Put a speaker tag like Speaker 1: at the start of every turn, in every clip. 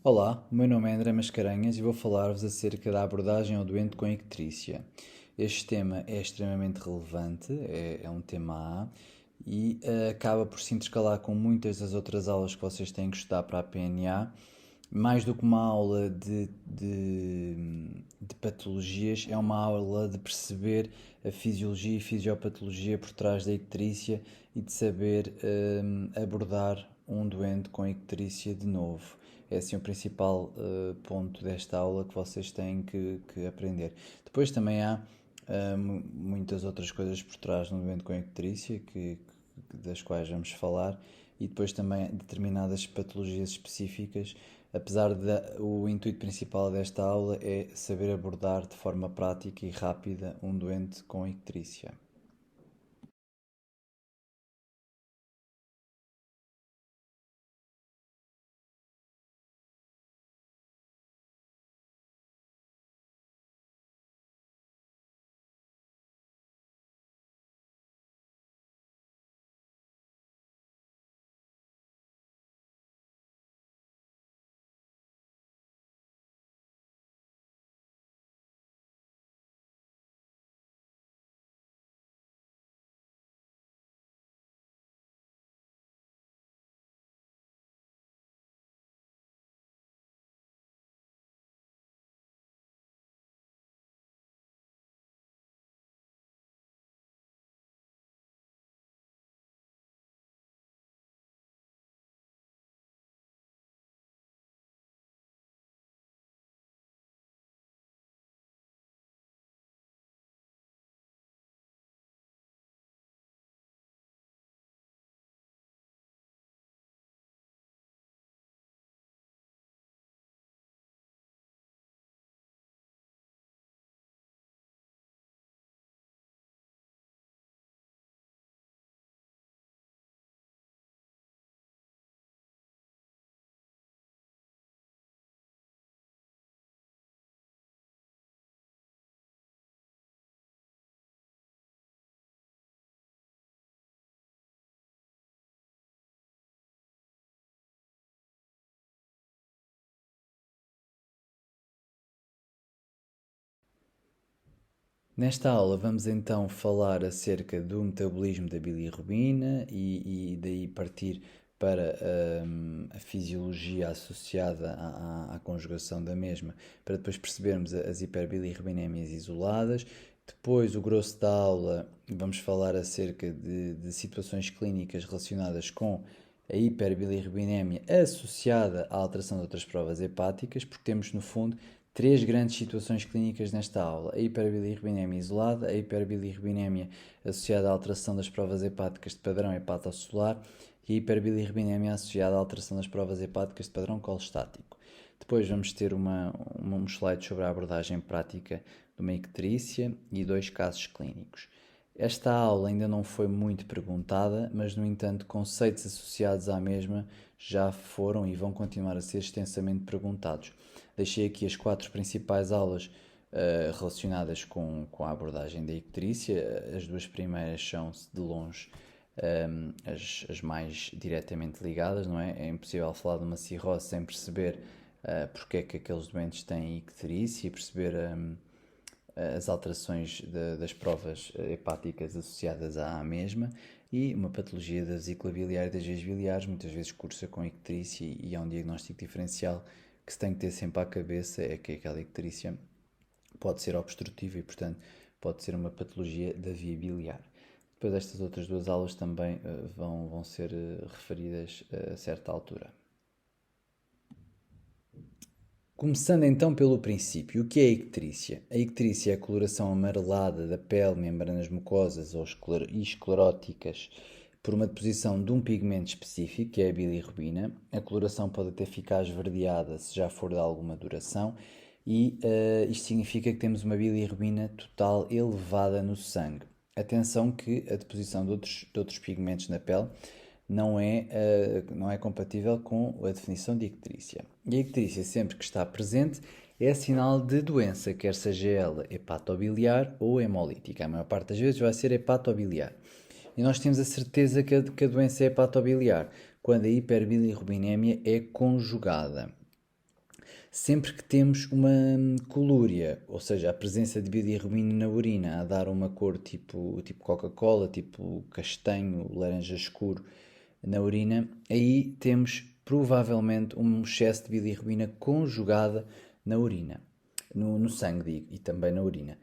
Speaker 1: Olá, o meu nome é André Mascarenhas e vou falar-vos acerca da abordagem ao doente com icterícia. Este tema é extremamente relevante, é um tema A e acaba por se intercalar com muitas das outras aulas que vocês têm que estudar para a PNA. Mais do que uma aula de patologias, é uma aula de perceber a fisiologia e fisiopatologia por trás da icterícia e de saber abordar um doente com icterícia de novo. É assim o principal ponto desta aula que vocês têm que aprender. Depois também há muitas outras coisas por trás de um doente com icterícia das quais vamos falar e depois também determinadas patologias específicas, apesar de o intuito principal desta aula é saber abordar de forma prática e rápida um doente com icterícia. Nesta aula vamos então falar acerca do metabolismo da bilirrubina e daí partir para a fisiologia associada à conjugação da mesma, para depois percebermos as hiperbilirrubinémias isoladas. Depois, o grosso da aula, vamos falar acerca de situações clínicas relacionadas com a hiperbilirrubinemia associada à alteração de outras provas hepáticas, porque temos, no fundo, três grandes situações clínicas nesta aula: a hiperbilirrubinemia isolada, a hiperbilirrubinemia associada à alteração das provas hepáticas de padrão hepatossolar e a hiperbilirrubinemia associada à alteração das provas hepáticas de padrão colestático. Depois vamos ter um slide sobre a abordagem prática de uma icterícia e dois casos clínicos. Esta aula ainda não foi muito perguntada, mas, no entanto, conceitos associados à mesma já foram e vão continuar a ser extensamente perguntados. Deixei aqui as quatro principais aulas relacionadas com a abordagem da icterícia. As duas primeiras são, de longe, as mais diretamente ligadas, não é? É impossível falar de uma cirrose sem perceber porque é que aqueles doentes têm icterícia e perceber as alterações das provas hepáticas associadas à mesma e uma patologia da vesícula biliar e das veias biliares, muitas vezes cursa com icterícia e é um diagnóstico diferencial que se tem que ter sempre à cabeça, é que aquela icterícia pode ser obstrutiva e, portanto, pode ser uma patologia da via biliar. Depois estas outras duas aulas também vão ser referidas a certa altura. Começando então pelo princípio, o que é a icterícia? A icterícia é a coloração amarelada da pele, membranas mucosas ou escleróticas por uma deposição de um pigmento específico, que é a bilirrubina. A coloração pode até ficar esverdeada se já for de alguma duração e isto significa que temos uma bilirrubina total elevada no sangue. Atenção que a deposição de outros pigmentos na pele não é compatível com a definição de icterícia. E a icterícia, sempre que está presente, é sinal de doença, quer seja ela hepatobiliar ou hemolítica. A maior parte das vezes vai ser hepatobiliar. E nós temos a certeza que a doença é hepatobiliar quando a hiperbilirrubinemia é conjugada. Sempre que temos uma colúria, ou seja, a presença de bilirrubina na urina a dar uma cor tipo Coca-Cola, tipo castanho, laranja escuro na urina, aí temos provavelmente um excesso de bilirrubina conjugada na urina, no sangue, digo, e também na urina.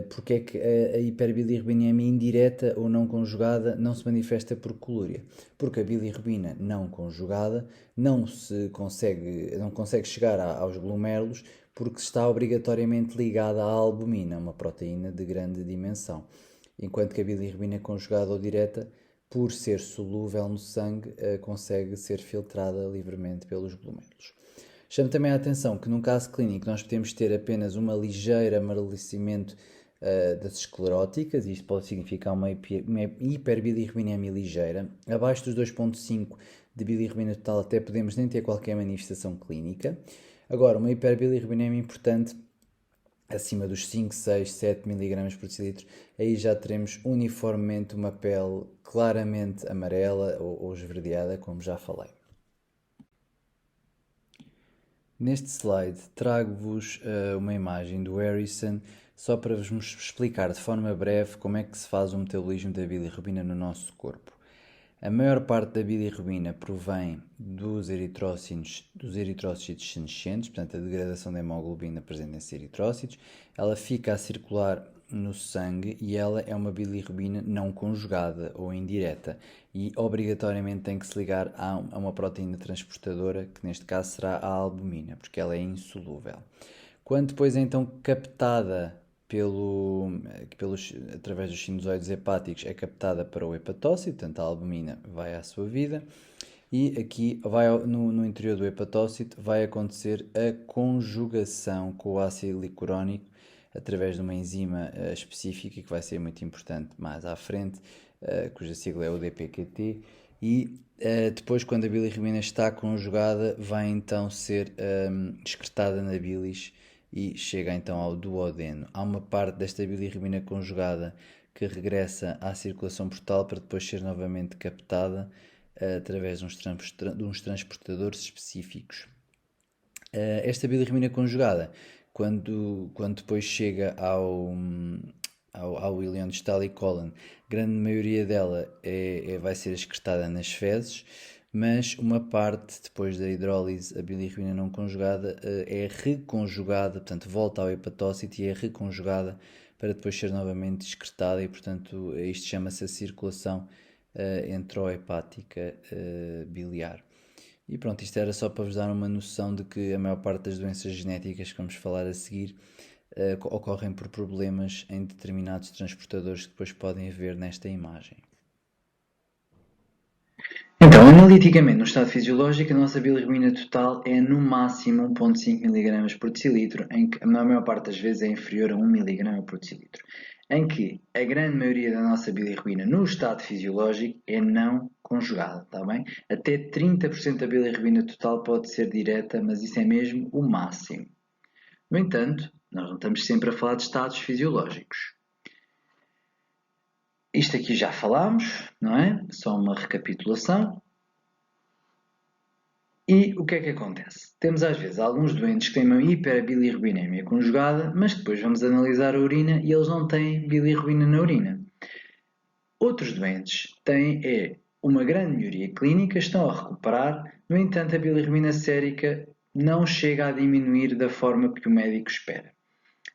Speaker 1: Porque é que a hiperbilirrubinemia indireta ou não conjugada não se manifesta por colúria? Porque a bilirrubina não conjugada não consegue chegar aos glomérulos porque está obrigatoriamente ligada à albumina, uma proteína de grande dimensão. Enquanto que a bilirrubina conjugada ou direta, por ser solúvel no sangue, consegue ser filtrada livremente pelos glomérulos. Chamo também a atenção que num caso clínico nós podemos ter apenas uma ligeira amarelecimento das escleróticas, isto pode significar uma hiperbilirrubinemia ligeira. Abaixo dos 2,5 de bilirrubina total até podemos nem ter qualquer manifestação clínica. Agora, uma hiperbilirrubinemia importante, acima dos 5, 6, 7 mg por decilitro, aí já teremos uniformemente uma pele claramente amarela ou esverdeada, como já falei. Neste slide trago-vos uma imagem do Harrison só para vos explicar de forma breve como é que se faz o metabolismo da bilirrubina no nosso corpo. A maior parte da bilirrubina provém dos eritrócitos senescentes, portanto a degradação da hemoglobina presente nesses eritrócitos. Ela fica a circular no sangue e ela é uma bilirrubina não conjugada ou indireta e obrigatoriamente tem que se ligar a uma proteína transportadora, que neste caso será a albumina, porque ela é insolúvel. Quando depois é então captada através dos sinusoides hepáticos, é captada para o hepatócito, portanto a albumina vai à sua vida, e aqui no interior do hepatócito vai acontecer a conjugação com o ácido glicurônico através de uma enzima específica que vai ser muito importante mais à frente, cuja sigla é o DPQT, e depois, quando a bilirrubina está conjugada, vai então ser excretada na bilis e chega então ao duodeno. Há uma parte desta bilirrubina conjugada que regressa à circulação portal para depois ser novamente captada através de uns transportadores específicos. Esta bilirrubina conjugada, quando depois chega ao ileão distal e cólon, grande maioria dela vai ser excretada nas fezes, mas uma parte, depois da hidrólise, a bilirrubina não conjugada é reconjugada, portanto volta ao hepatócito e é reconjugada para depois ser novamente excretada e, portanto, isto chama-se a circulação enterohepática biliar. E pronto, isto era só para vos dar uma noção de que a maior parte das doenças genéticas que vamos falar a seguir ocorrem por problemas em determinados transportadores que depois podem haver nesta imagem. Então, analiticamente, no estado fisiológico, a nossa bilirrubina total é no máximo 1,5 mg por decilitro, em que na maior parte das vezes é inferior a 1 mg por decilitro, em que a grande maioria da nossa bilirrubina no estado fisiológico é não conjugada, está bem? Até 30% da bilirrubina total pode ser direta, mas isso é mesmo o máximo. No entanto, nós não estamos sempre a falar de estados fisiológicos. Isto aqui já falámos, não é? Só uma recapitulação. E o que é que acontece? Temos às vezes alguns doentes que têm uma hiperbilirrubinemia conjugada, mas depois vamos analisar a urina e eles não têm bilirrubina na urina. Outros doentes têm uma grande melhoria clínica, estão a recuperar, no entanto a bilirrubina sérica não chega a diminuir da forma que o médico espera.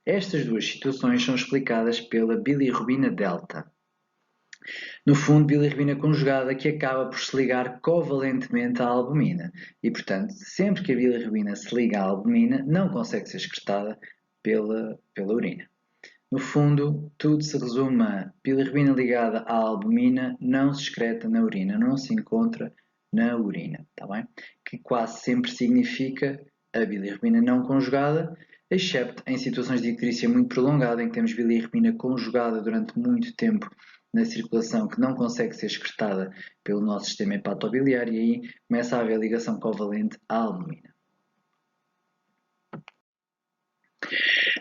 Speaker 1: Estas duas situações são explicadas pela bilirrubina delta. No fundo, bilirrubina conjugada que acaba por se ligar covalentemente à albumina e, portanto, sempre que a bilirrubina se liga à albumina, não consegue ser excretada pela urina. No fundo, tudo se resume a bilirrubina ligada à albumina não se excreta na urina, não se encontra na urina, tá bem? Que quase sempre significa a bilirrubina não conjugada, excepto em situações de icterícia muito prolongada, em que temos bilirrubina conjugada durante muito tempo na circulação que não consegue ser excretada pelo nosso sistema hepatobiliar e aí começa a haver ligação covalente à albumina.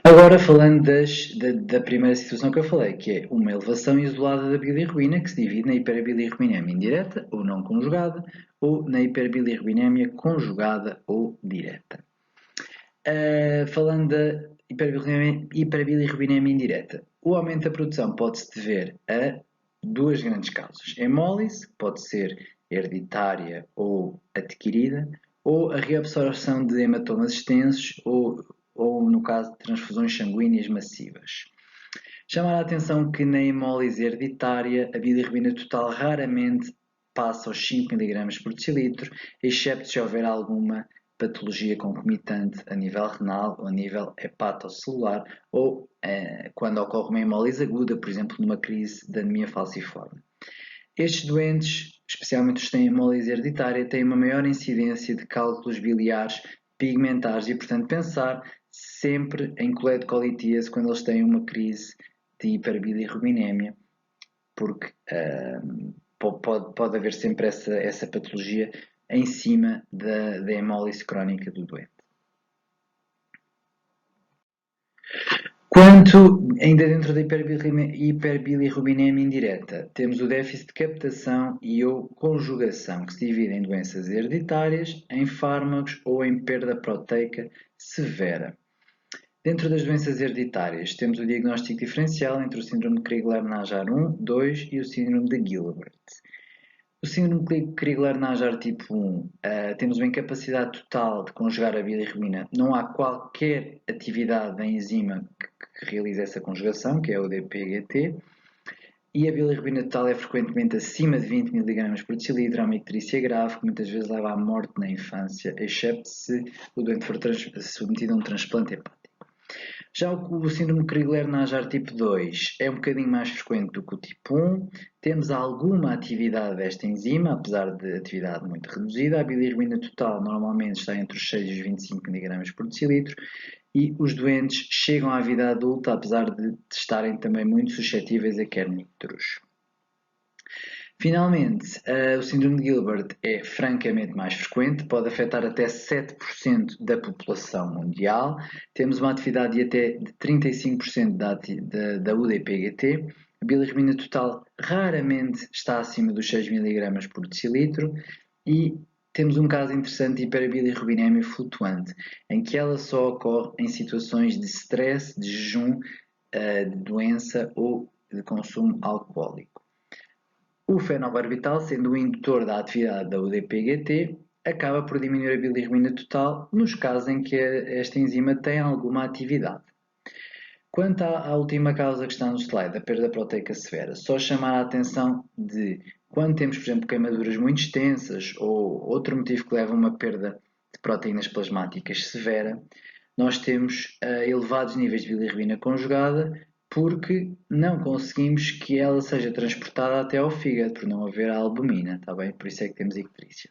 Speaker 1: Agora falando da primeira situação que eu falei, que é uma elevação isolada da bilirrubina, que se divide na hiperbilirrubinemia indireta ou não conjugada, ou na hiperbilirrubinemia conjugada ou direta. Falando da hiperbilirrubinemia indireta, o aumento da produção pode-se dever a duas grandes causas. Hemólise, que pode ser hereditária ou adquirida, ou a reabsorção de hematomas extensos, ou no caso de transfusões sanguíneas massivas. Chamar a atenção que na hemólise hereditária a bilirrubina total raramente passa aos 5 mg por decilitro, excepto se houver alguma patologia concomitante a nível renal ou a nível hepatocelular ou quando ocorre uma hemólise aguda, por exemplo, numa crise de anemia falciforme. Estes doentes, especialmente os que têm hemólise hereditária, têm uma maior incidência de cálculos biliares pigmentares e, portanto, pensar sempre em coletocolítíase quando eles têm uma crise de hiperbilirrubinemia, porque pode haver sempre essa patologia em cima da hemólise crónica do doente. Quanto, ainda dentro da hiperbilirrubinemia indireta, temos o déficit de captação e ou conjugação, que se divide em doenças hereditárias, em fármacos ou em perda proteica severa. Dentro das doenças hereditárias, temos o diagnóstico diferencial entre o síndrome de Crigler-Najjar 1, 2 e o síndrome de Gilbert. O síndrome de Crigler-Najjar tipo 1, temos uma incapacidade total de conjugar a bilirrubina. Não há qualquer atividade da enzima que realize essa conjugação, que é o DPGT, e a bilirrubina total é frequentemente acima de 20 mg por decilitro, há uma icterícia grave que muitas vezes leva à morte na infância, exceto se o doente for submetido a um transplante hepático. Já o síndrome de Crigler-Najjar tipo 2 é um bocadinho mais frequente do que o tipo 1. Temos alguma atividade desta enzima, apesar de atividade muito reduzida. A bilirrubina total normalmente está entre os 6 e os 25 mg por decilitro e os doentes chegam à vida adulta, apesar de estarem também muito suscetíveis a kernicterus. Finalmente, o síndrome de Gilbert é francamente mais frequente, pode afetar até 7% da população mundial. Temos uma atividade de até de 35% da UDPGT. A bilirrubina total raramente está acima dos 6 mg por decilitro e temos um caso interessante de hiperbilirrubinemia flutuante, em que ela só ocorre em situações de stress, de jejum, de doença ou de consumo alcoólico. O fenobarbital, sendo o indutor da atividade da UDP-GT, acaba por diminuir a bilirrubina total nos casos em que esta enzima tem alguma atividade. Quanto à última causa que está no slide, a perda proteica severa, só chamar a atenção de quando temos, por exemplo, queimaduras muito extensas ou outro motivo que leva a uma perda de proteínas plasmáticas severa, nós temos elevados níveis de bilirrubina conjugada porque não conseguimos que ela seja transportada até ao fígado, por não haver a albumina, está bem? Por isso é que temos icterícia.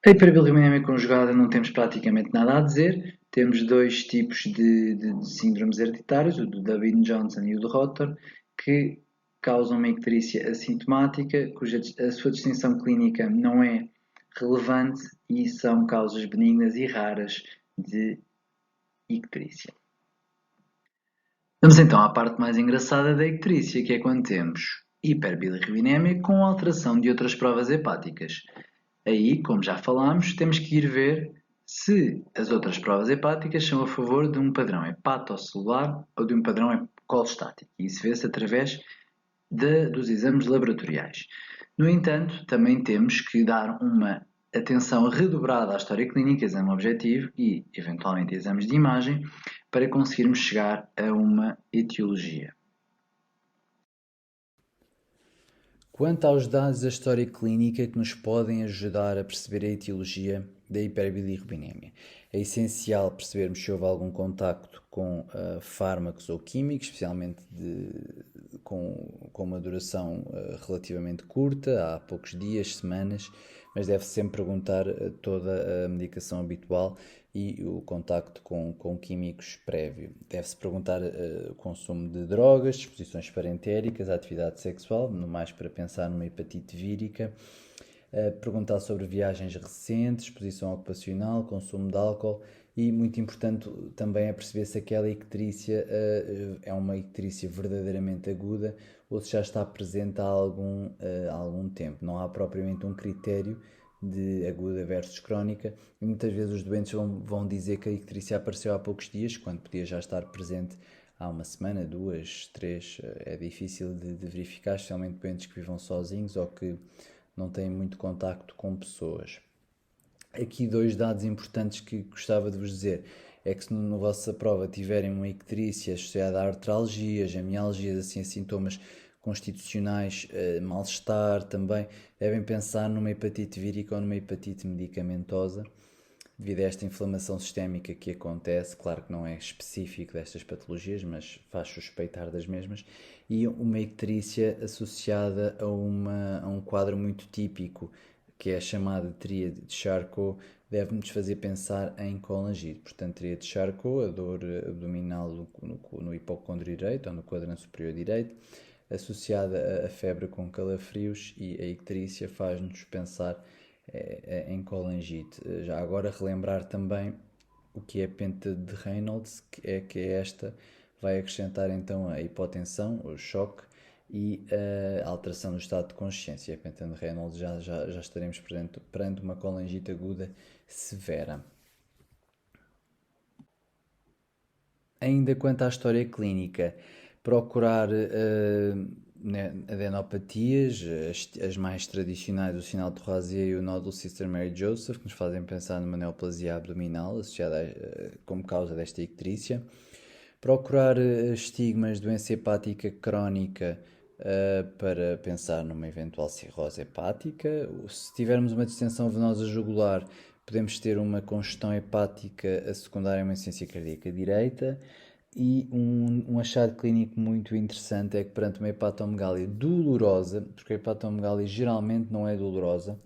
Speaker 1: A hiperbilirubinemia conjugada não temos praticamente nada a dizer. Temos dois tipos de síndromes hereditários, o do Davin-Johnson e o do Rotor, que causam uma icterícia assintomática, cuja a sua distinção clínica não é relevante e são causas benignas e raras de icterícia. Vamos então à parte mais engraçada da icterícia, que é quando temos hiperbilirrubinemia com alteração de outras provas hepáticas. Aí, como já falámos, temos que ir ver se as outras provas hepáticas são a favor de um padrão hepatocelular ou de um padrão colestático. E isso vê-se através dos exames laboratoriais. No entanto, também temos que dar uma atenção redobrada à história clínica, exame objetivo e, eventualmente, exames de imagem, para conseguirmos chegar a uma etiologia. Quanto aos dados da história clínica que nos podem ajudar a perceber a etiologia da hiperbilirrubinemia, é essencial percebermos se houve algum contacto com fármacos ou químicos, especialmente com uma duração relativamente curta, há poucos dias, semanas, mas deve-se sempre perguntar toda a medicação habitual e o contacto com químicos prévio. Deve-se perguntar o consumo de drogas, disposições parentéricas, a atividade sexual, no mais para pensar numa hepatite vírica, perguntar sobre viagens recentes, exposição ocupacional, consumo de álcool e, muito importante, também é perceber se aquela icterícia é uma icterícia verdadeiramente aguda ou se já está presente há algum tempo. Não há propriamente um critério de aguda versus crónica, e muitas vezes os doentes vão dizer que a icterícia apareceu há poucos dias, quando podia já estar presente há uma semana, duas, três. É difícil de verificar, especialmente doentes que vivam sozinhos ou que não têm muito contacto com pessoas. Aqui dois dados importantes que gostava de vos dizer é que se na vossa prova tiverem uma icterícia associada a artralgias, a mialgias, assim, a sintomas constitucionais, mal-estar também, devem pensar numa hepatite vírica ou numa hepatite medicamentosa, devido a esta inflamação sistémica que acontece. Claro que não é específico destas patologias, mas faz suspeitar das mesmas, e uma icterícia associada a um quadro muito típico, que é a chamada tríade de Charcot, deve-nos fazer pensar em colangite. Portanto, tríade de Charcot, a dor abdominal no hipocôndrio direito ou no quadrante superior direito, associada a febre com calafrios, e a icterícia faz-nos pensar em colangite. Já agora relembrar também o que é a penta de Reynolds, que é esta, vai acrescentar então a hipotensão, o choque e a alteração do estado de consciência. A penta de Reynolds já estaremos perante uma colangite aguda severa. Ainda quanto à história clínica, procurar adenopatias, as mais tradicionais, o sinal de Rozier e o nódulo Sister Mary Joseph, que nos fazem pensar numa neoplasia abdominal associada como causa desta icterícia. Procurar estigmas de doença hepática crónica para pensar numa eventual cirrose hepática. Se tivermos uma distensão venosa jugular, podemos ter uma congestão hepática a secundária a uma insuficiência cardíaca direita. E um achado clínico muito interessante é que perante uma hepatomegália dolorosa, porque a hepatomegália geralmente não é dolorosa,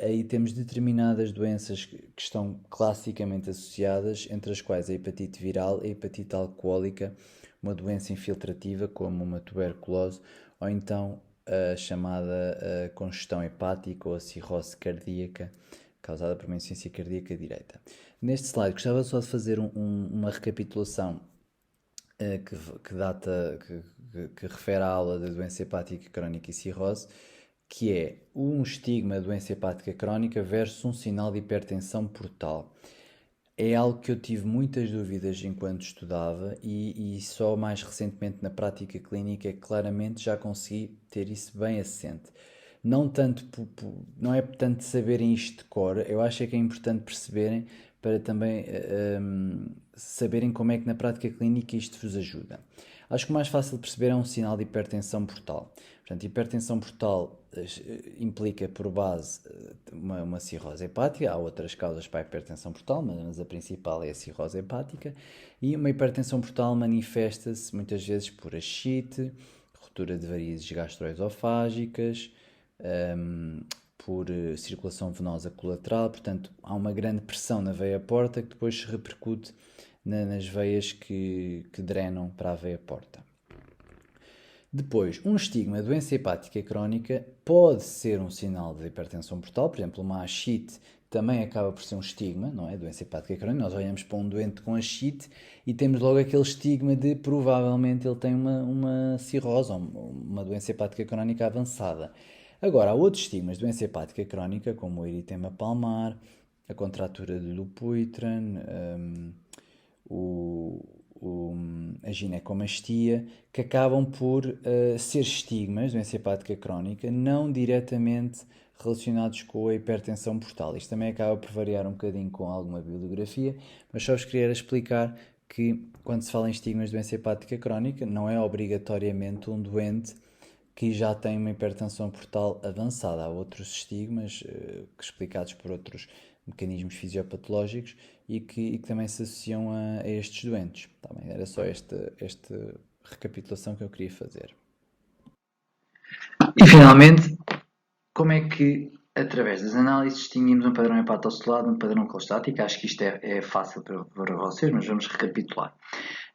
Speaker 1: aí temos determinadas doenças que estão classicamente associadas, entre as quais a hepatite viral, a hepatite alcoólica, uma doença infiltrativa como uma tuberculose, ou então a chamada congestão hepática ou a cirrose cardíaca, causada por uma insuficiência cardíaca direita. Neste slide gostava só de fazer uma recapitulação que refere à aula da doença hepática crónica e cirrose, que é um estigma de doença hepática crónica versus um sinal de hipertensão portal. É algo que eu tive muitas dúvidas enquanto estudava e só mais recentemente na prática clínica claramente já consegui ter isso bem assente. Não é tanto saberem isto de cor, eu acho que é importante perceberem para também saberem como é que na prática clínica isto vos ajuda. Acho que o mais fácil de perceber é um sinal de hipertensão portal. Portanto, hipertensão portal implica por base uma cirrose hepática. Há outras causas para a hipertensão portal, mas a principal é a cirrose hepática. E uma hipertensão portal manifesta-se muitas vezes por ascite, ruptura de varizes gastroesofágicas, por circulação venosa colateral. Portanto, há uma grande pressão na veia porta que depois se repercute nas veias que drenam para a veia porta. Depois, um estigma, doença hepática crónica, pode ser um sinal de hipertensão portal. Por exemplo, uma ascite também acaba por ser um estigma, não é? Doença hepática crónica. Nós olhamos para um doente com ascite e temos logo aquele estigma de provavelmente ele tem uma cirrose ou uma doença hepática crónica avançada. Agora, há outros estigmas de doença hepática crónica, como o eritema palmar, a contratura de Dupuytren, a ginecomastia, que acabam por ser estigmas de doença hepática crónica, não diretamente relacionados com a hipertensão portal. Isto também acaba por variar um bocadinho com alguma bibliografia, mas só vos queria explicar que quando se fala em estigmas de doença hepática crónica, não é obrigatoriamente um doente que já tem uma hipertensão portal avançada. Há outros estigmas explicados por outros mecanismos fisiopatológicos e que também se associam a estes doentes. Tá bem? Era só esta recapitulação que eu queria fazer. E finalmente, como é que, através das análises, distinguimos um padrão hepatossolado de um padrão colestático? Acho que isto é fácil para vocês, mas vamos recapitular.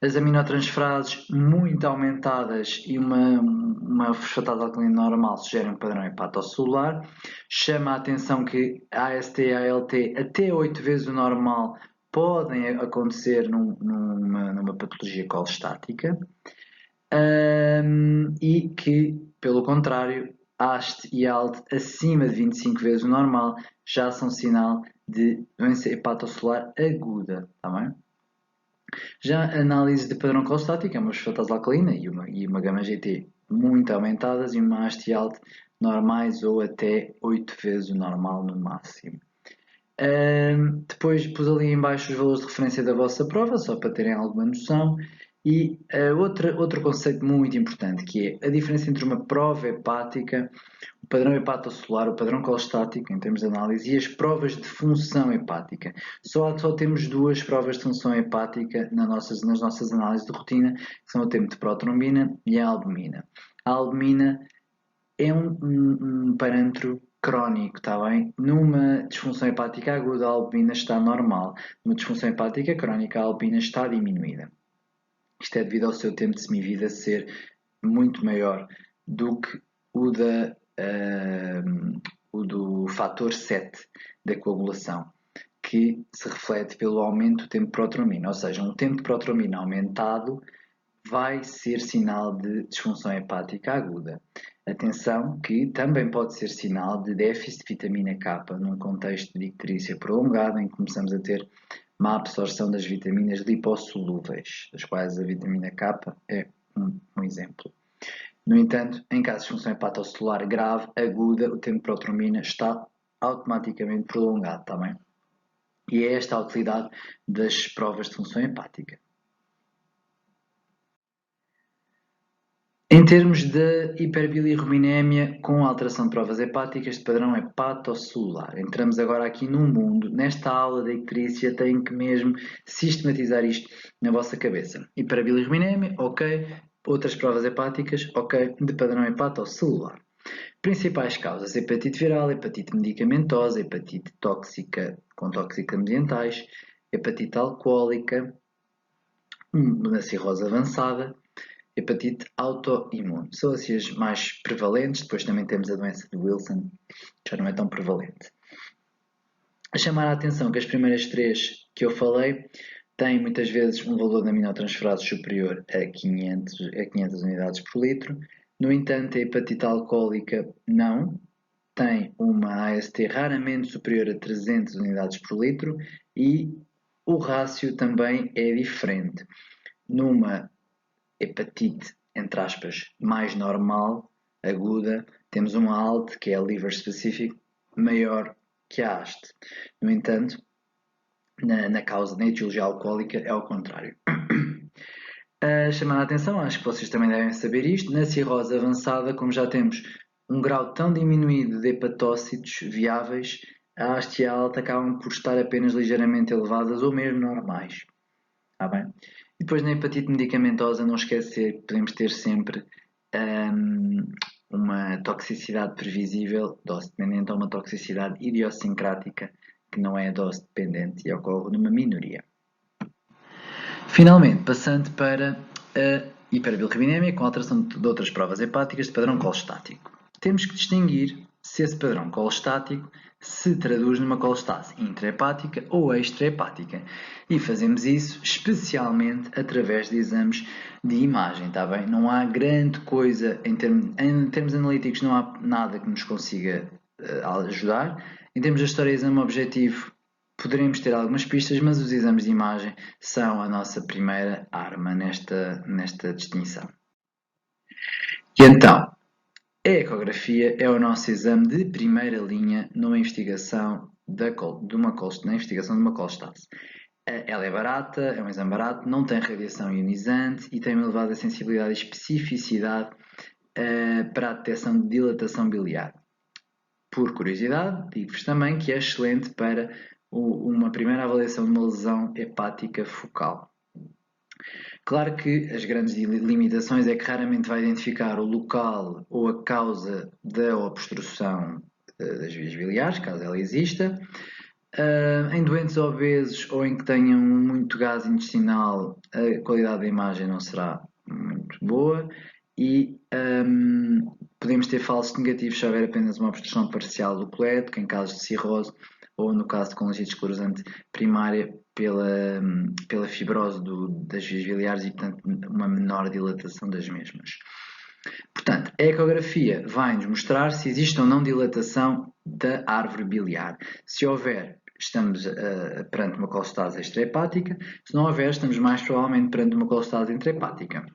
Speaker 1: As aminotransferases muito aumentadas e uma fosfatase alcalina normal sugerem um padrão hepatossolar. Chama a atenção que AST e ALT até 8 vezes o normal podem acontecer numa patologia colestática. E que, pelo contrário, haste e ALT acima de 25 vezes o normal já são sinal de doença hepatocelular aguda, está bem? Já a análise de padrão colestático é uma fosfatase alcalina e uma gama-GT muito aumentadas e uma haste e ALT normais ou até 8 vezes o normal no máximo. Depois pus ali em baixo os valores de referência da vossa prova, só para terem alguma noção. E outro conceito muito importante, que é a diferença entre uma prova hepática, o padrão hepatocelular, o padrão colestático, em termos de análise, e as provas de função hepática. Só temos duas provas de função hepática nas nossas análises de rotina, que são o tempo de protrombina e a albumina. A albumina é um parâmetro crónico, está bem? Numa disfunção hepática aguda, a albumina está normal. Numa disfunção hepática crónica, a albumina está diminuída. Isto é devido ao seu tempo de semivida ser muito maior do que o do fator 7 da coagulação, que se reflete pelo aumento do tempo de protrombina. Ou seja, um tempo de protrombina aumentado vai ser sinal de disfunção hepática aguda. Atenção que também pode ser sinal de déficit de vitamina K num contexto de icterícia prolongada em que começamos a ter má absorção das vitaminas lipossolúveis, das quais a vitamina K é um exemplo. No entanto, em caso de disfunção hepatocelular grave, aguda, o tempo de protrombina está automaticamente prolongado, tá bem? E é esta a utilidade das provas de função hepática. Em termos de hiperbilirrubinemia com alteração de provas hepáticas de padrão hepatocelular, entramos agora aqui num mundo, nesta aula da icterícia tem que mesmo sistematizar isto na vossa cabeça. Hiperbilirrubinemia, ok. Outras provas hepáticas, ok, de padrão hepatocelular. Principais causas: hepatite viral, hepatite medicamentosa, hepatite tóxica com toxicambientais, hepatite alcoólica, na cirrose avançada, hepatite autoimune. São assim as mais prevalentes. Depois também temos a doença de Wilson, que já não é tão prevalente. A chamar a atenção que as primeiras três que eu falei têm muitas vezes um valor de aminotransferados superior a 500 unidades por litro. No entanto, a hepatite alcoólica não, tem uma AST raramente superior a 300 unidades por litro e o rácio também é diferente. Numa hepatite, entre aspas, mais normal, aguda, temos uma ALT, que é a liver specific, maior que a haste. No entanto, na causa da etiologia alcoólica é ao contrário. Chamar a atenção, acho que vocês também devem saber isto, na cirrose avançada, como já temos um grau tão diminuído de hepatócitos viáveis, a haste e a alta acabam por estar apenas ligeiramente elevadas ou mesmo normais. Está bem? E depois na hepatite medicamentosa, não esquecer que podemos ter sempre uma toxicidade previsível, dose dependente, ou uma toxicidade idiosincrática, que não é dose dependente e ocorre numa minoria. Finalmente, passando para a hiperbilirrubinemia com alteração de outras provas hepáticas de padrão colestático. Temos que distinguir se esse padrão colestático se traduz numa colestase intrahepática ou extrahepática. E fazemos isso especialmente através de exames de imagem, está bem? Não há grande coisa, em termos analíticos não há nada que nos consiga ajudar. Em termos de história de exame objetivo, poderemos ter algumas pistas, mas os exames de imagem são a nossa primeira arma nesta distinção. E então, a ecografia é o nosso exame de primeira linha numa investigação de uma colestase. Ela é barata, é um exame barato, não tem radiação ionizante e tem uma elevada sensibilidade e especificidade para a detecção de dilatação biliar. Por curiosidade, digo-vos também que é excelente para uma primeira avaliação de uma lesão hepática focal. Claro que as grandes limitações é que raramente vai identificar o local ou a causa da obstrução das vias biliares, caso ela exista. Em doentes obesos ou em que tenham muito gás intestinal, a qualidade da imagem não será muito boa e podemos ter falsos negativos se houver apenas uma obstrução parcial do colédoco, em casos de cirrose, ou no caso de colangite esclerosante primária pela fibrose das vias biliares e, portanto, uma menor dilatação das mesmas. Portanto, a ecografia vai-nos mostrar se existe ou não dilatação da árvore biliar. Se houver, estamos perante uma colestase extrahepática. Se não houver, estamos mais provavelmente perante uma colestase intrahepática.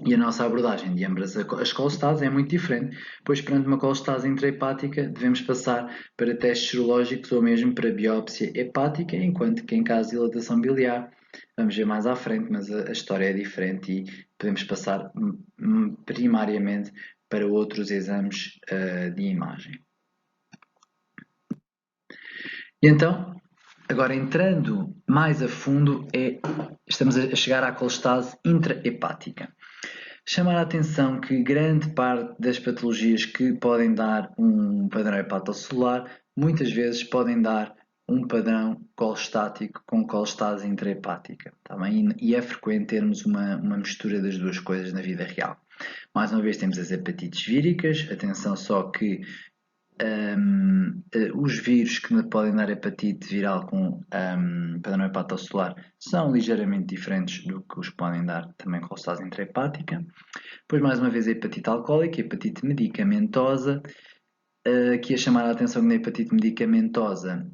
Speaker 1: E a nossa abordagem de ambas as colestases é muito diferente, pois perante uma colestase intrahepática devemos passar para testes serológicos ou mesmo para biópsia hepática, enquanto que em caso de dilatação biliar, vamos ver mais à frente, mas a história é diferente e podemos passar primariamente para outros exames de imagem. E então, agora entrando mais a fundo, estamos a chegar à colestase intrahepática. Chamar a atenção que grande parte das patologias que podem dar um padrão hepatocelular, muitas vezes podem dar um padrão colestático com colestase intrahepática. Tá bem? E é frequente termos uma mistura das duas coisas na vida real. Mais uma vez temos as hepatites víricas, atenção só que os vírus que podem dar hepatite viral com padrão hepatocelular são ligeiramente diferentes do que os que podem dar também colestase intrahepática. Depois, mais uma vez, a hepatite alcoólica, a hepatite medicamentosa, aqui a chamar a atenção que na hepatite medicamentosa,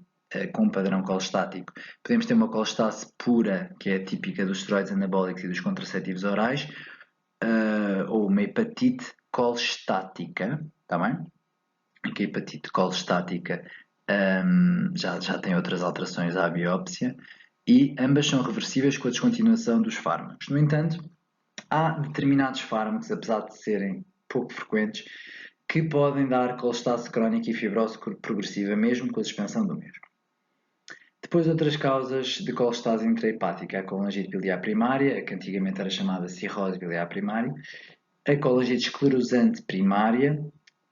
Speaker 1: com padrão colestático, podemos ter uma colestase pura, que é típica dos esteroides anabólicos e dos contraceptivos orais, ou uma hepatite colestática, está bem? Aqui a hepatite colestática já tem outras alterações à biópsia e ambas são reversíveis com a descontinuação dos fármacos. No entanto, há determinados fármacos, apesar de serem pouco frequentes, que podem dar colestase crónica e fibrose progressiva, mesmo com a suspensão do mesmo. Depois, outras causas de colestase intrahepática: a colangite biliar primária, que antigamente era chamada cirrose biliar primária, a colangite esclerosante primária,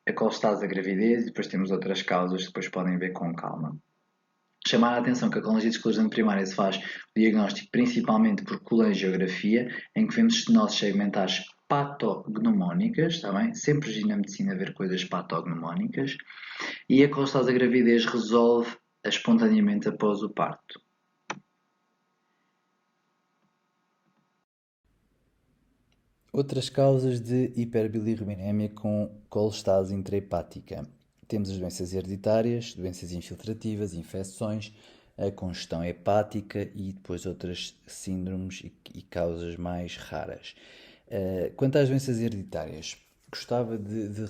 Speaker 1: a colestase da gravidez, e depois temos outras causas que depois podem ver com calma. Chamar a atenção que a colangite esclerosante primária se faz o diagnóstico principalmente por colangiografia, em que vemos estenoses segmentares patognomónicas, está bem? Sempre giro na medicina ver coisas patognomónicas, e a colestase da gravidez resolve espontaneamente após o parto. Outras causas de hiperbilirrubinemia com colestase intrahepática. Temos as doenças hereditárias, doenças infiltrativas, infecções, a congestão hepática e depois outras síndromes e causas mais raras. Quanto às doenças hereditárias, gostava de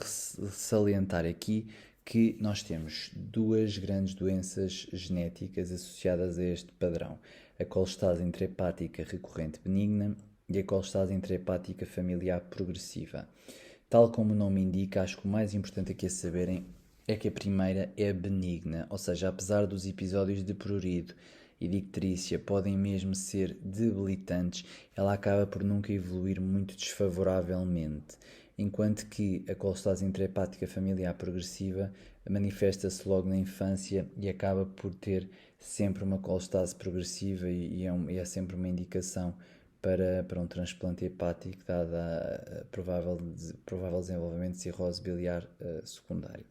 Speaker 1: salientar aqui que nós temos duas grandes doenças genéticas associadas a este padrão: a colestase intrahepática recorrente benigna e a colestase intrahepática familiar progressiva. Tal como o nome indica, acho que o mais importante aqui a saberem é que a primeira é benigna, ou seja, apesar dos episódios de prurido e de icterícia podem mesmo ser debilitantes, ela acaba por nunca evoluir muito desfavoravelmente, enquanto que a colestase intrahepática familiar progressiva manifesta-se logo na infância e acaba por ter sempre uma colestase progressiva e é sempre uma indicação para um transplante hepático, dada a provável desenvolvimento de cirrose biliar secundária.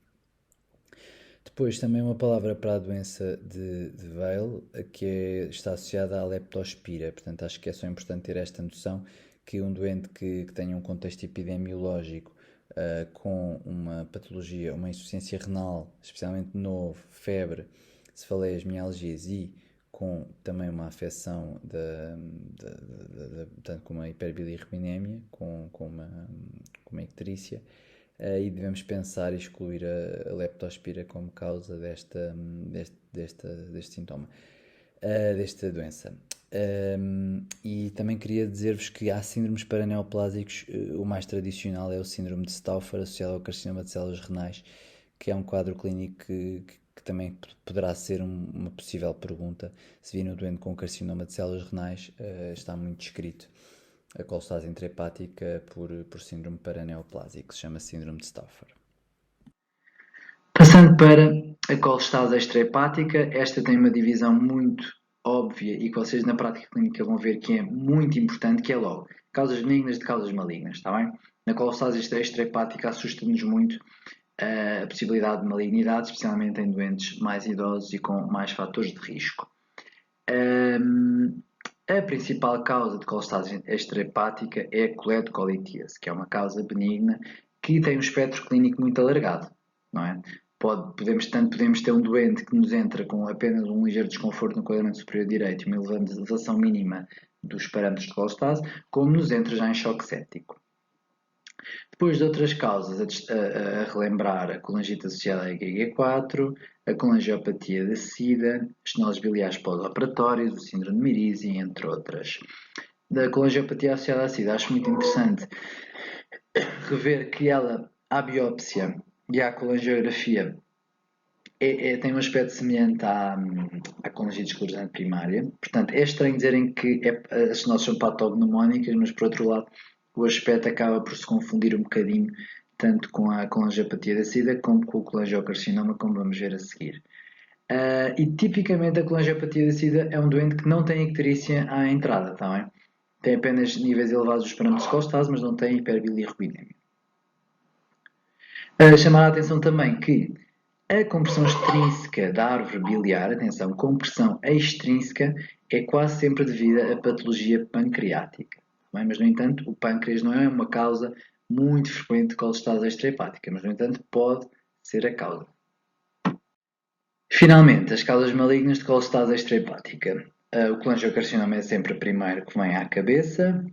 Speaker 1: Depois, também uma palavra para a doença de Weil, que está associada à leptospira. Portanto, acho que é só importante ter esta noção que um doente que tenha um contexto epidemiológico com uma patologia, uma insuficiência renal, especialmente novo, febre, cefaleias, mialgias e com também uma afecção tanto com uma hiperbilirrubinemia, com uma icterícia, e devemos pensar e excluir a leptospira como causa deste sintoma, desta doença. E também queria dizer-vos que há síndromes paraneoplásicos. O mais tradicional é o síndrome de Stauffer, associado ao carcinoma de células renais, que é um quadro clínico que também poderá ser uma possível pergunta. Se vir no doente com carcinoma de células renais, está muito descrito a colestase intrahepática por síndrome paraneoplásico, que se chama síndrome de Stauffer. Passando para a colestase extrahepática, esta tem uma divisão muito óbvia e que vocês na prática clínica vão ver que é muito importante, que é logo causas benignas de causas malignas, está bem? Na colestase extrahepática assusta-nos muito a possibilidade de malignidade, especialmente em doentes mais idosos e com mais fatores de risco. A principal causa de colestase extrahepática é a colectolitíase, que é uma causa benigna que tem um espectro clínico muito alargado, não é? Podemos ter um doente que nos entra com apenas um ligeiro desconforto no quadrante superior direito e uma elevação mínima dos parâmetros de colestase, como nos entra já em choque séptico. Depois de outras causas a relembrar a colangite associada à IgG4, a colangiopatia da SIDA, estenoses biliares pós-operatórios, o síndrome de Mirizi, entre outras. Da colangiopatia associada à SIDA, acho muito interessante rever que ela, à biópsia e à colangiografia, tem um aspecto semelhante à colangite esclerosante primária. Portanto, é estranho dizerem que as estenoses são patognomónicas, mas por outro lado, o aspecto acaba por se confundir um bocadinho tanto com a colangiopatia da SIDA como com o colangiocarcinoma, como vamos ver a seguir. E tipicamente a colangiopatia da SIDA é um doente que não tem icterícia à entrada, tá bem? Tem apenas níveis elevados dos parâmetros de colestase, mas não tem hiperbilirrubinemia. Chamar a atenção também que a compressão extrínseca da árvore biliar, atenção, compressão extrínseca é quase sempre devida a patologia pancreática. Bem? Mas, no entanto, o pâncreas não é uma causa muito frequente de colestase extrahepática, mas, no entanto, pode ser a causa. Finalmente, as causas malignas de colestase extrahepática. O colangiocarcinoma é sempre a primeira que vem à cabeça.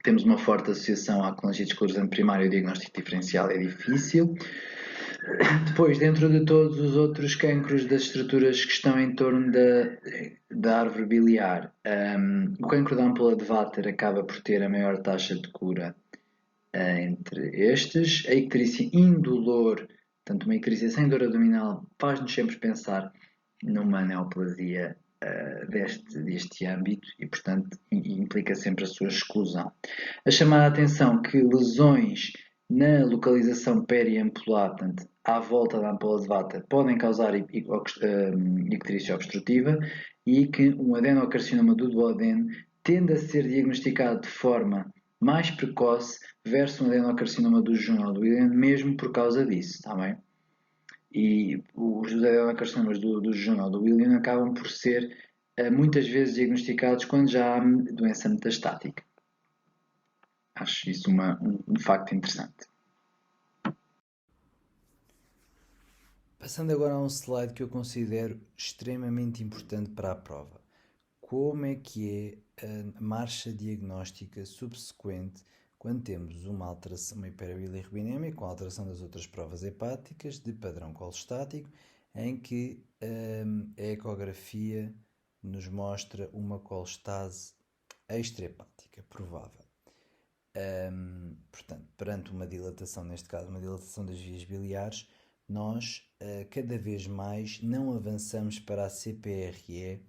Speaker 1: Temos uma forte associação à colangite esclerosante primária e o diagnóstico diferencial é difícil. Depois, dentro de todos os outros cancros das estruturas que estão em torno da árvore biliar, o cancro da ampola de Vater acaba por ter a maior taxa de cura entre estes. A icterícia indolor, portanto uma icterícia sem dor abdominal, faz-nos sempre pensar numa neoplasia deste âmbito e, portanto, implica sempre a sua exclusão. A chamar a atenção que lesões na localização periampular, portanto, à volta da ampola de Vater, podem causar icterícia obstrutiva e que um adenocarcinoma do duodeno tende a ser diagnosticado de forma mais precoce versus um adenocarcinoma do jejunal do William, mesmo por causa disso, está bem? E os adenocarcinomas do jejunal do William acabam por ser muitas vezes diagnosticados quando já há doença metastática. Acho isso um facto interessante. Passando agora a um slide que eu considero extremamente importante para a prova. Como é que é a marcha diagnóstica subsequente quando temos uma alteração, uma hiperbilirubinemia com alteração das outras provas hepáticas de padrão colestático, em que a ecografia nos mostra uma colestase extrahepática provável. Portanto, perante uma dilatação, neste caso uma dilatação das vias biliares, nós cada vez mais não avançamos para a CPRE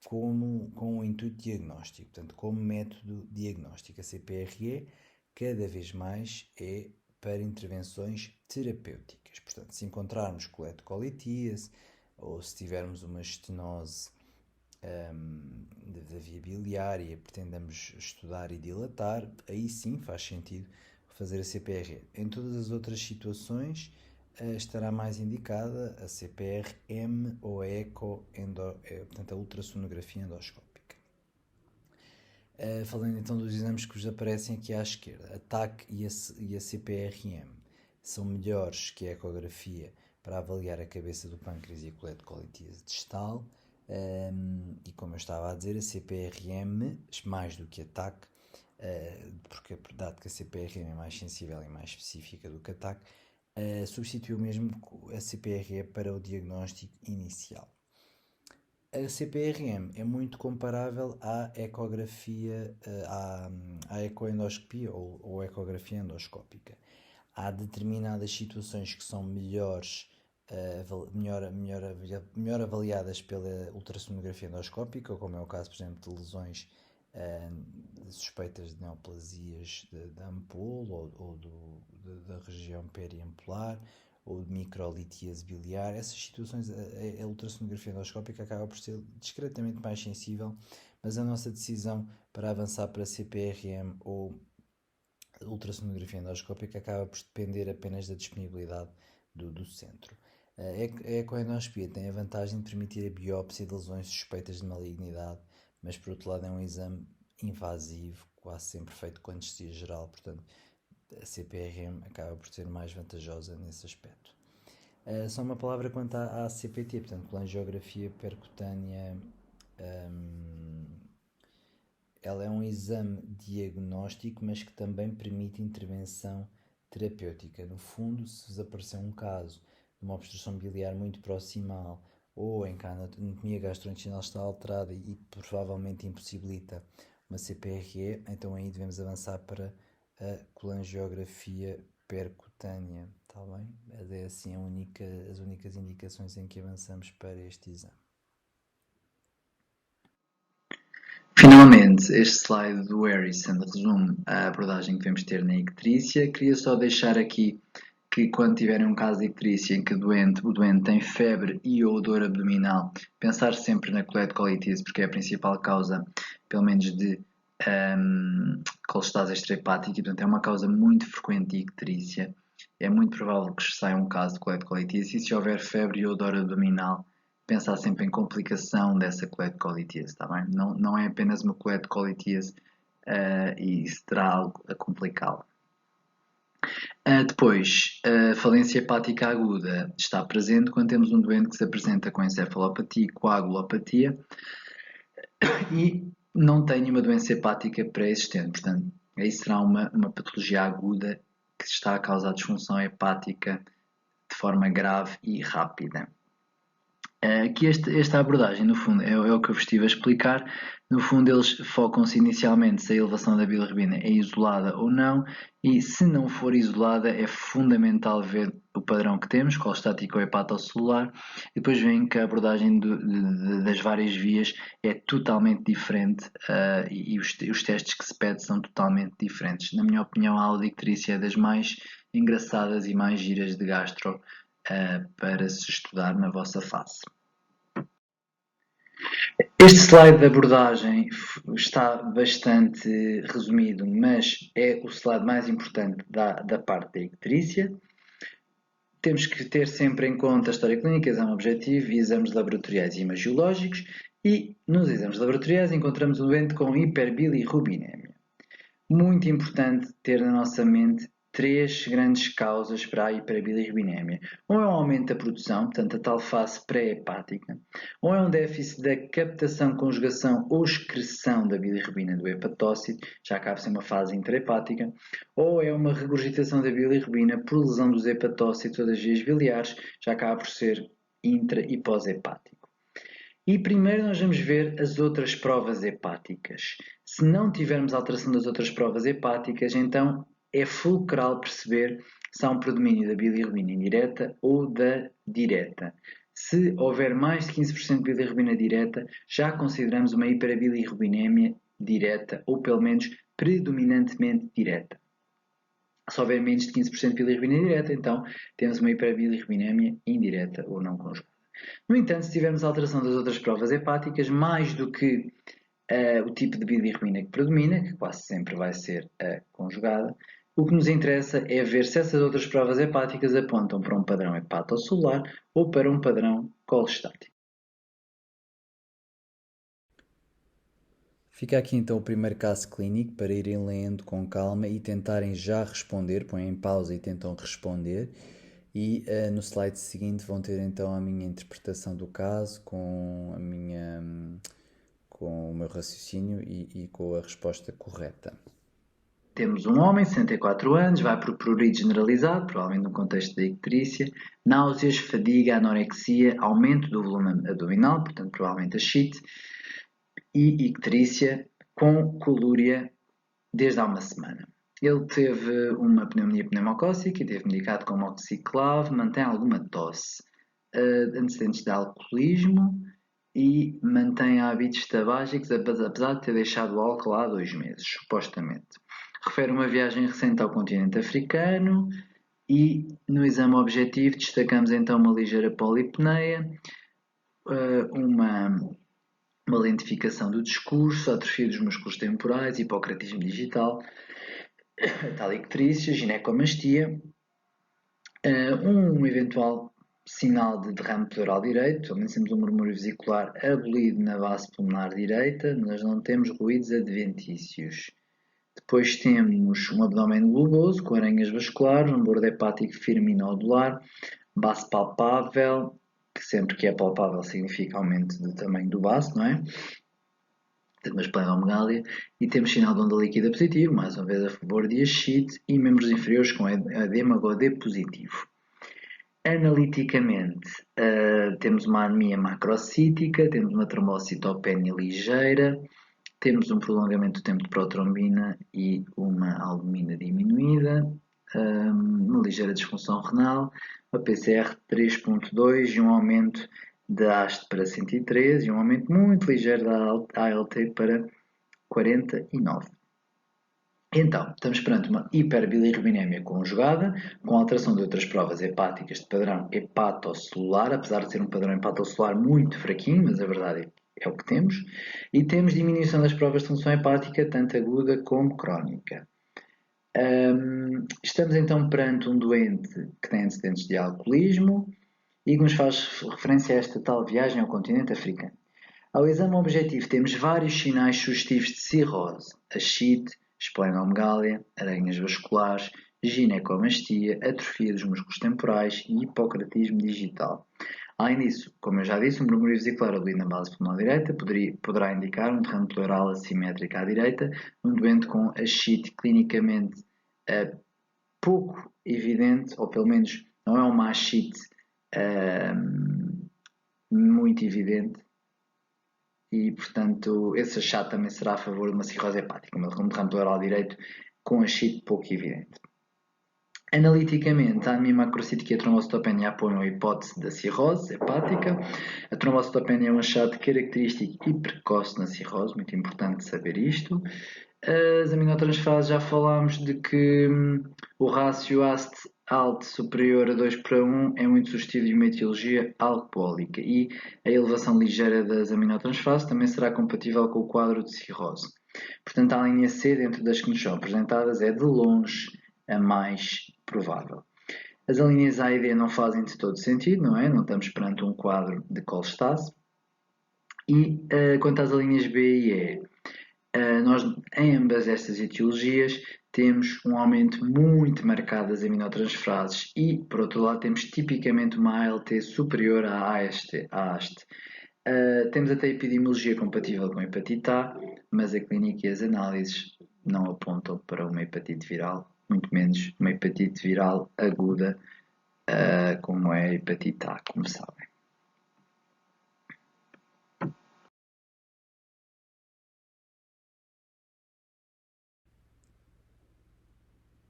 Speaker 1: com o intuito diagnóstico, portanto, como método diagnóstico. A CPRE cada vez mais é para intervenções terapêuticas. Portanto, se encontrarmos coletocolitias ou se tivermos uma estenose da via biliar e pretendamos estudar e dilatar, aí sim faz sentido fazer a CPRE. Em todas as outras situações estará mais indicada a CPR-M ou a portanto a ultrassonografia endoscópica. Falando então dos exames que vos aparecem aqui à esquerda, a TAC e a CPR-M são melhores que a ecografia para avaliar a cabeça do pâncreas e a colectolitíase distal. E como eu estava a dizer, a CPR-M, mais do que a TAC, porque dado que a CPR-M é mais sensível e mais específica do que a TAC, substituiu mesmo a CPRE para o diagnóstico inicial. A CPRM é muito comparável à ecografia, à ecoendoscopia ou ecografia endoscópica. Há determinadas situações que são melhor avaliadas pela ultrassonografia endoscópica, como é o caso, por exemplo, de lesões suspeitas de neoplasias da ampola ou da região periampular ou de microlitíase biliar. Essas situações a ultrassonografia endoscópica acaba por ser discretamente mais sensível, mas a nossa decisão para avançar para CPRM ou ultrassonografia endoscópica acaba por depender apenas da disponibilidade do centro. A ecoendoscopia tem a vantagem de permitir a biópsia de lesões suspeitas de malignidade mas por outro lado é um exame invasivo, quase sempre feito com anestesia geral, portanto a CPRM acaba por ser mais vantajosa nesse aspecto. Só uma palavra quanto à CPT, portanto, colangiografia percutânea, ela é um exame diagnóstico, mas que também permite intervenção terapêutica. No fundo, se vos aparecer um caso de uma obstrução biliar muito proximal ou em que a anatomia gastrointestinal está alterada e provavelmente impossibilita uma CPRE, então aí devemos avançar para a colangiografia percutânea, está bem? É assim as únicas indicações em que avançamos para este exame.
Speaker 2: Finalmente, este slide do Harrison resume a abordagem que devemos ter na icterícia. Queria só deixar aqui que quando tiverem um caso de icterícia em que o doente tem febre e ou dor abdominal, pensar sempre na colectocolitise, porque é a principal causa, pelo menos, de colestase extrahepática, e portanto é uma causa muito frequente de icterícia. É muito provável que saia um caso de colectocolitise, e se houver febre e ou dor abdominal, pensar sempre em complicação dessa colectocolitise, está bem? Não é apenas uma colectocolitise e isso terá algo a complicá-la. Depois, a falência hepática aguda está presente quando temos um doente que se apresenta com encefalopatia e coagulopatia e não tem nenhuma doença hepática pré-existente. Portanto, aí será uma patologia aguda que está a causar disfunção hepática de forma grave e rápida. Que esta abordagem, no fundo, é o que eu vos estive a explicar. No fundo, eles focam-se inicialmente se a elevação da bilirrubina é isolada ou não, e se não for isolada, é fundamental ver o padrão que temos, colestático ou hepatocelular, e depois veem que a abordagem das várias vias é totalmente diferente e os testes que se pedem são totalmente diferentes. Na minha opinião, a aula de icterícia é das mais engraçadas e mais giras de gastro para se estudar na vossa face. Este slide de abordagem está bastante resumido, mas é o slide mais importante da parte da icterícia. Temos que ter sempre em conta a história clínica, exame objetivo e exames laboratoriais e imagiológicos, e nos exames laboratoriais encontramos um doente com hiperbilirrubinemia. Muito importante ter na nossa mente três grandes causas para a hiperbilirrubinemia. Ou é um aumento da produção, portanto a tal fase pré-hepática, ou é um déficit da captação, conjugação ou excreção da bilirrubina do hepatócito, já acaba por ser uma fase intrahepática, ou é uma regurgitação da bilirrubina por lesão dos hepatócitos ou das vias biliares, já acaba por ser intra e pós-hepático. E primeiro nós vamos ver as outras provas hepáticas. Se não tivermos alteração das outras provas hepáticas, então é fulcral perceber se há um predomínio da bilirrubina indireta ou da direta. Se houver mais de 15% de bilirrubina direta, já consideramos uma hiperbilirrubinemia direta, ou pelo menos predominantemente direta. Se houver menos de 15% de bilirrubina direta, então temos uma hiperbilirrubinemia indireta ou não conjugada. No entanto, se tivermos alteração das outras provas hepáticas, mais do que o tipo de bilirrubina que predomina, que quase sempre vai ser a conjugada, o que nos interessa é ver se essas outras provas hepáticas apontam para um padrão hepatocelular ou para um padrão colestático.
Speaker 1: Fica aqui então o primeiro caso clínico para irem lendo com calma e tentarem já responder, põem em pausa e tentam responder. E no slide seguinte vão ter então a minha interpretação do caso com com o meu raciocínio e com a resposta correta.
Speaker 2: Temos um homem, 64 anos, vai por prurido generalizado, provavelmente no contexto da icterícia, náuseas, fadiga, anorexia, aumento do volume abdominal, portanto provavelmente ascite, e icterícia com colúria desde há uma semana. Ele teve uma pneumonia pneumocócica e teve medicado com moxiclave, mantém alguma tosse, antecedentes de alcoolismo e mantém hábitos tabágicos, apesar de ter deixado o álcool há 2 meses, supostamente. Refere uma viagem recente ao continente africano e no exame objetivo destacamos então uma ligeira polipneia, uma lentificação do discurso, atrofia dos músculos temporais, hipocratismo digital, tal icterícia, ginecomastia, um eventual sinal de derrame pleural direito, pelo menos temos um murmúrio vesicular abolido na base pulmonar direita, mas não temos ruídos adventícios. Depois temos um abdômen globoso, com aranhas vasculares, um bordo hepático firme e nodular, baço palpável, que sempre que é palpável significa aumento do tamanho do baço, não é? Uma esplenomegália, e temos sinal de onda líquida positivo, mais uma vez a favor de ascite, e membros inferiores com edema Godé positivo. Analiticamente, temos uma anemia macrocítica, temos uma trombocitopenia ligeira, temos um prolongamento do tempo de protrombina e uma albumina diminuída, uma ligeira disfunção renal, uma PCR 3.2 e um aumento da AST para 103 e um aumento muito ligeiro da ALT para 49. Então, estamos perante uma hiperbilirrubinemia conjugada, com alteração de outras provas hepáticas de padrão hepatocelular, apesar de ser um padrão hepatocelular muito fraquinho, mas a verdade é o que temos, e temos diminuição das provas de função hepática, tanto aguda como crónica. Estamos então perante um doente que tem antecedentes de alcoolismo e que nos faz referência a esta tal viagem ao continente africano. Ao exame objetivo temos vários sinais sugestivos de cirrose, ascite, esplenomegália, aranhas vasculares, ginecomastia, atrofia dos músculos temporais e hipocratismo digital. Além disso, como eu já disse, um murmúrio vesicular ali na base pulmonar direita poderá indicar um derrame pleural assimétrico à direita, um doente com ascite clinicamente pouco evidente, ou pelo menos não é uma ascite muito evidente, e portanto esse achado também será a favor de uma cirrose hepática, um derrame pleural direito com ascite pouco evidente. Analiticamente, a anemia macrocítica e a trombocitopenia apoiam a hipótese da cirrose hepática. A trombocitopenia é um achado característico e precoce na cirrose, muito importante saber isto. As aminotransferases, já falámos de que o rácio AST-ALT superior a 2:1 é muito sugestivo de uma etiologia alcoólica, e a elevação ligeira das aminotransferases também será compatível com o quadro de cirrose. Portanto, a linha C, dentro das que nos são apresentadas, é de longe a mais provável. As linhas A e D não fazem de todo sentido, não é? Não estamos perante um quadro de colestase. E quanto às linhas B e E, nós, em ambas estas etiologias, temos um aumento muito marcado das aminotransferases e, por outro lado, temos tipicamente uma ALT superior à AST. Temos até epidemiologia compatível com a hepatite A, mas a clínica e as análises não apontam para uma hepatite viral, muito menos uma hepatite viral aguda, como é a hepatite A, como sabem.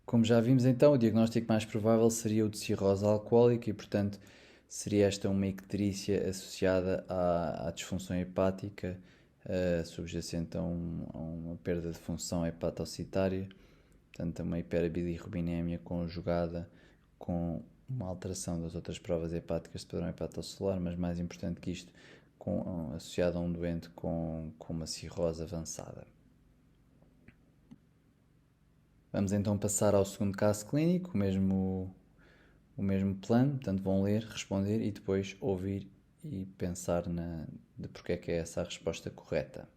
Speaker 1: Como já vimos então, o diagnóstico mais provável seria o de cirrose alcoólica e, portanto, seria esta uma icterícia associada à disfunção hepática, subjacente a uma perda de função hepatocitária, portanto, a uma hiperbilirrubinemia conjugada com uma alteração das outras provas hepáticas de padrão hepatocelular, mas mais importante que isto, associado a um doente com uma cirrose avançada. Vamos então passar ao segundo caso clínico, o mesmo plano, portanto vão ler, responder e depois ouvir e pensar de porque é que é essa a resposta correta.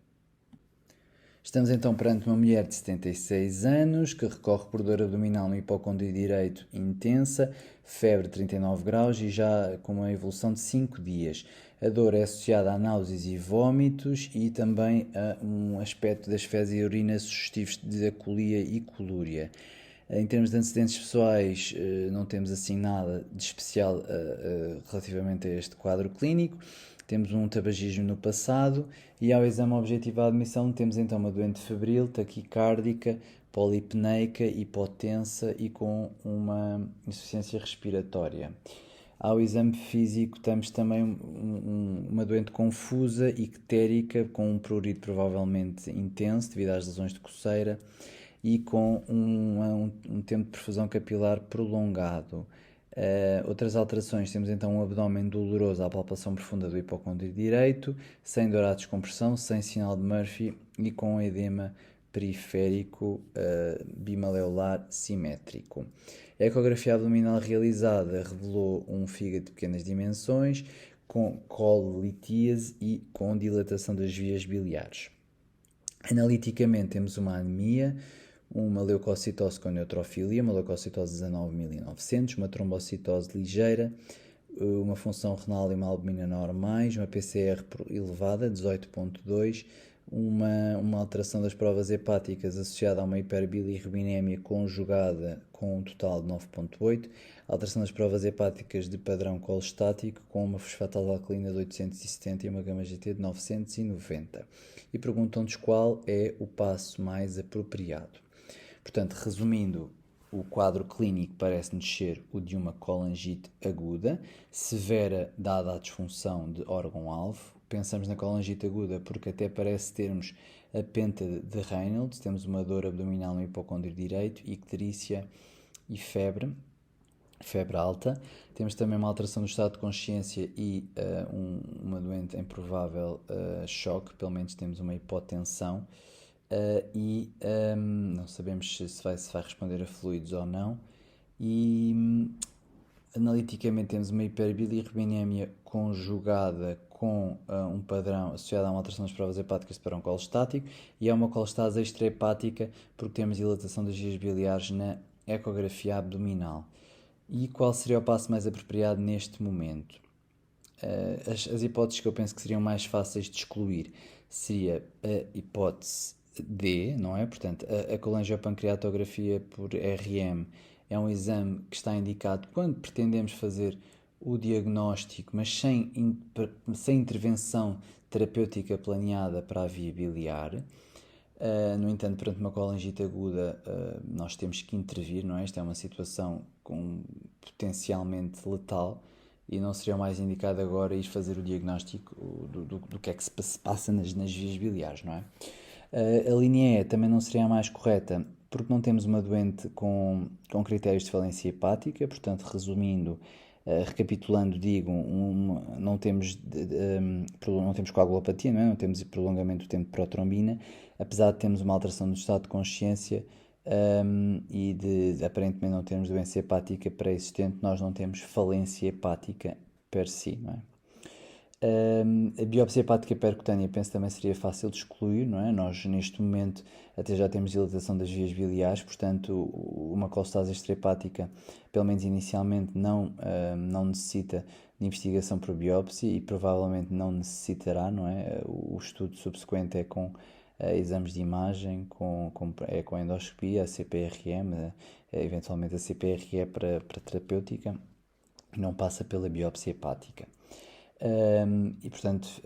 Speaker 1: Estamos então perante uma mulher de 76 anos que recorre por dor abdominal no hipocôndrio direito intensa, febre de 39 graus e já com uma evolução de 5 dias. A dor é associada a náuseas e vômitos e também a um aspecto das fezes e urina sugestivos de acolia e colúria. Em termos de antecedentes pessoais, não temos assim nada de especial relativamente a este quadro clínico. Temos um tabagismo no passado e ao exame objetivo à admissão temos então uma doente febril, taquicárdica, polipneica, hipotensa e com uma insuficiência respiratória. Ao exame físico temos também uma doente confusa, ictérica, com um prurido provavelmente intenso devido às lesões de coceira e com um tempo de perfusão capilar prolongado. Outras alterações, temos então um abdômen doloroso à palpação profunda do hipocôndrio direito, sem dor à descompressão, sem sinal de Murphy e com edema periférico bimaleolar simétrico. A ecografia abdominal realizada revelou um fígado de pequenas dimensões, com cololitíase e com dilatação das vias biliares. Analiticamente temos uma anemia, uma leucocitose com neutrofilia, uma leucocitose 19.900, uma trombocitose ligeira, uma função renal e uma albumina normais, uma PCR elevada, 18.2, uma alteração das provas hepáticas associada a uma hiperbilirrubinemia conjugada com um total de 9.8, alteração das provas hepáticas de padrão colestático com uma fosfatase-alcalina de 870 e uma gama-GT de 990. E perguntam-nos qual é o passo mais apropriado. Portanto, resumindo, o quadro clínico parece-nos ser o de uma colangite aguda, severa dada a disfunção de órgão-alvo. Pensamos na colangite aguda porque até parece termos a penta de Reynolds, temos uma dor abdominal no hipocôndrio direito, icterícia e febre alta. Temos também uma alteração do estado de consciência e uma doente em provável choque, pelo menos temos uma hipotensão. Não sabemos se vai responder a fluidos ou não. E analiticamente temos uma hiperbilirrubinemia conjugada com um padrão associado a uma alteração das provas hepáticas de padrão colestático e é uma colestase extrahepática porque temos dilatação das vias biliares na ecografia abdominal. E qual seria o passo mais apropriado neste momento? As hipóteses que eu penso que seriam mais fáceis de excluir seria a hipótese D, não é? Portanto, a colangiopancreatografia por RM é um exame que está indicado quando pretendemos fazer o diagnóstico, mas sem intervenção terapêutica planeada para a via biliar. No entanto, perante uma colangite aguda, nós temos que intervir, não é? Esta é uma situação potencialmente letal e não seria o mais indicado agora ir fazer o diagnóstico do que é que se passa nas vias biliares, não é? A linha E também não seria a mais correta porque não temos uma doente com critérios de falência hepática, portanto, resumindo, recapitulando, digo, não temos coagulopatia, não é? Não temos prolongamento do tempo de protrombina, apesar de termos uma alteração do estado de consciência e de aparentemente não termos doença hepática pré-existente, nós não temos falência hepática per si, não é? A biópsia hepática percutânea penso também seria fácil de excluir, não é? Nós neste momento até já temos dilatação das vias biliares, portanto uma colestase extrahepática, pelo menos inicialmente, não necessita de investigação por biópsia e provavelmente não necessitará, não é? O estudo subsequente é com exames de imagem, com endoscopia, a CPRM, eventualmente a CPRE para terapêutica, não passa pela biópsia hepática. E portanto,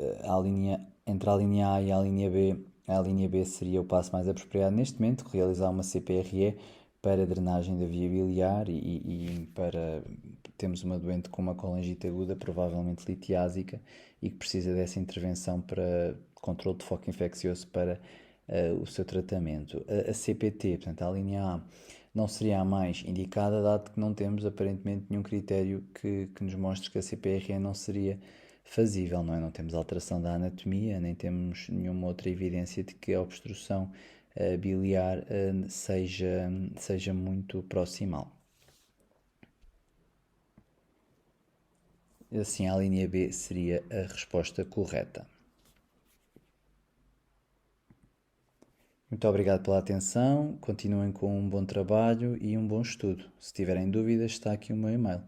Speaker 1: entre a linha A e a linha B seria o passo mais apropriado neste momento, realizar uma CPRE para drenagem da via biliar e para termos uma doente com uma colangite aguda, provavelmente litiásica, e que precisa dessa intervenção para controle de foco infeccioso para o seu tratamento. A CPT, portanto, a linha A, não seria a mais indicada, dado que não temos aparentemente nenhum critério que nos mostre que a CPRE não seria fazível, não é? Não temos alteração da anatomia, nem temos nenhuma outra evidência de que a obstrução biliar seja muito proximal. Assim, a linha B seria a resposta correta. Muito obrigado pela atenção, continuem com um bom trabalho e um bom estudo. Se tiverem dúvidas, está aqui o meu e-mail.